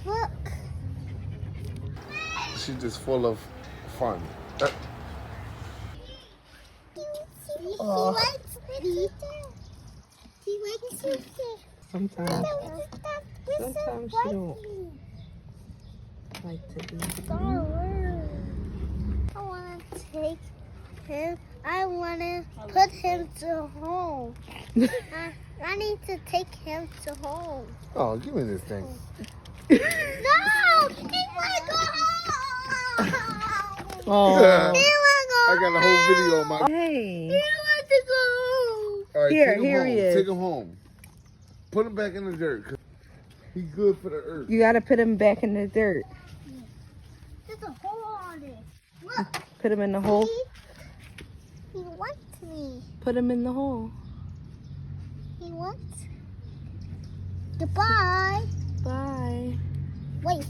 Look. She's just full of fun. He likes me. He likes me. Sometimes she don't like to be. I want to take him. I want to put him to home. I need to take him to home. Oh, give me this thing. No! He want to go home! Oh, He want to go I got a whole video on my. He hey. wants to go home. All right, Here, take him here home. he is. Take him home. Put him back in the dirt. 'Cause he's good for the earth. You gotta put him back in the dirt. There's a hole on it. Look. Put him in the hole. He wants me. Put him in the hole. He wants. Goodbye. Bye. Wait.